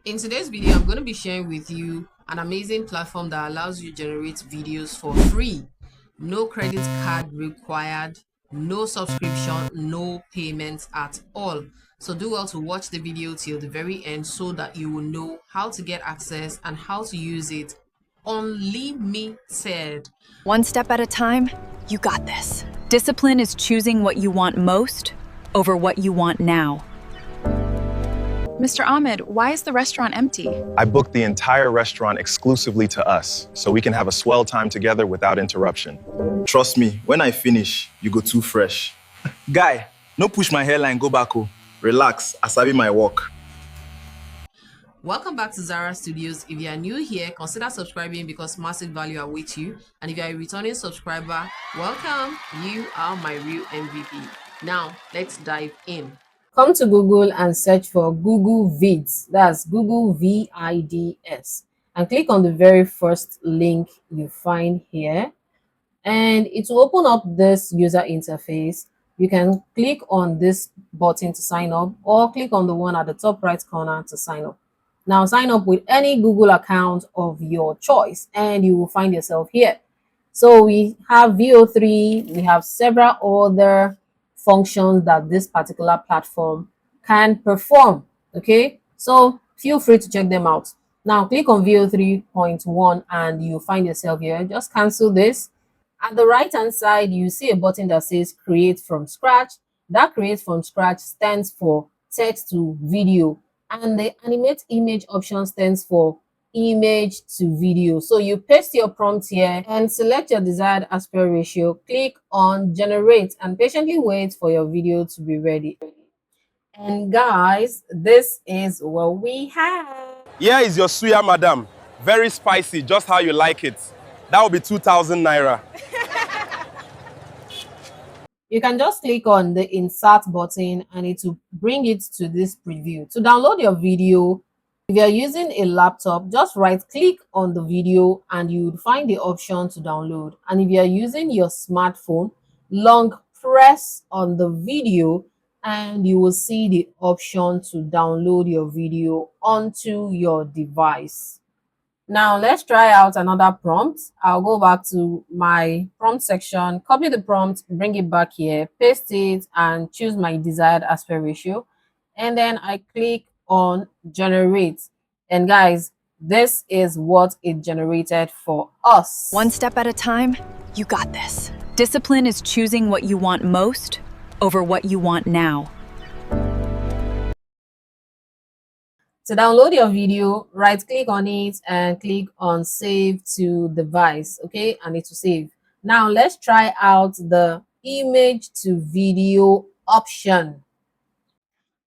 In today's video, I'm going to be sharing with you an amazing platform that allows you to generate videos for free. No credit card required, no subscription, no payments at all. So do well to watch the video till the very end so that you will know how to get access and how to use it unlimited. One step at a time, you got this. Discipline is choosing what you want most over what you want now. Mr. Ahmed, why is the restaurant empty? I booked the entire restaurant exclusively to us, so we can have a swell time together without interruption. Trust me, when I finish, you go too fresh. Guy, no push my hairline, go back. Relax, I sabi my work. Welcome back to Zara Studios. If you are new here, consider subscribing because massive value awaits you. And if you are a returning subscriber, welcome. You are my real MVP. Now, let's dive in. Come to Google and search for Google Vids. That's Google VIDS. And click on the very first link you find here. And it will open up this user interface. You can click on this button to sign up or click on the one at the top right corner to sign up. Now sign up with any Google account of your choice and you will find yourself here. So we have VO3, we have several other functions that this particular platform can perform. Okay, so feel free to check them out. Now click on VO3.1 and you find yourself here. Just cancel this. At the right hand side, you see a button that says create from scratch. That create from scratch stands for text to video, and the animate image option stands for image to video. So you paste your prompt here and select your desired aspect ratio, click on generate and patiently wait for your video to be ready. And guys, this is what we have. Here is your suya, madam. Very spicy, just how you like it. That will be 2,000 naira. You can just click on the insert button and it will bring it to this preview. To download your video, if you're using a laptop, just right click on the video and you would find the option to download. And if you're using your smartphone, long press on the video and you will see the option to download your video onto your device. Now let's try out another prompt. I'll go back to my prompt section, copy the prompt, bring it back here, paste it and choose my desired aspect ratio. And then I click on generate. And guys, this is what it generated for us. One step at a time, you got this. Discipline is choosing what you want most over what you want now. To download your video, right click on it and click on save to device. Okay, and it will save. Now let's try out the image to video option.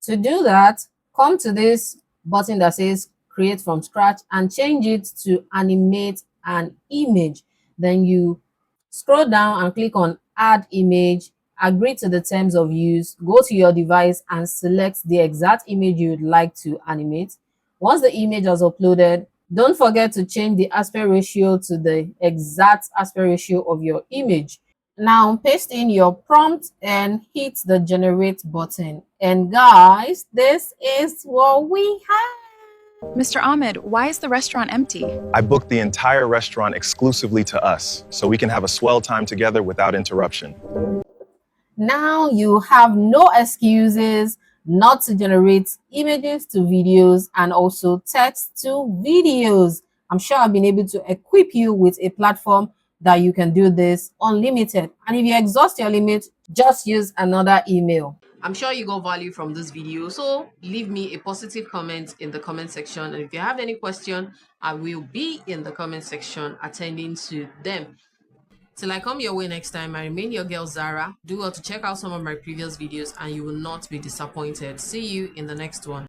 To do that, come to this button that says create from scratch and change it to animate an image. Then you scroll down and click on add image, agree to the terms of use, go to your device and select the exact image you would like to animate. Once the image is uploaded, don't forget to change the aspect ratio to the exact aspect ratio of your image. Now paste in your prompt and hit the generate button. And guys, this is what we have. Mr. Ahmed, why is the restaurant empty? I booked the entire restaurant exclusively to us, so we can have a swell time together without interruption. Now you have no excuses not to generate images to videos and also text to videos. I'm sure I've been able to equip you with a platform that you can do this unlimited. And if you exhaust your limit, just use another email. I'm sure you got value from this video, so leave me a positive comment in the comment section. And if you have any question, I will be in the comment section attending to them. Till I come your way next time, I remain your girl Zara. Do well to check out some of my previous videos and you will not be disappointed. See you in the next one.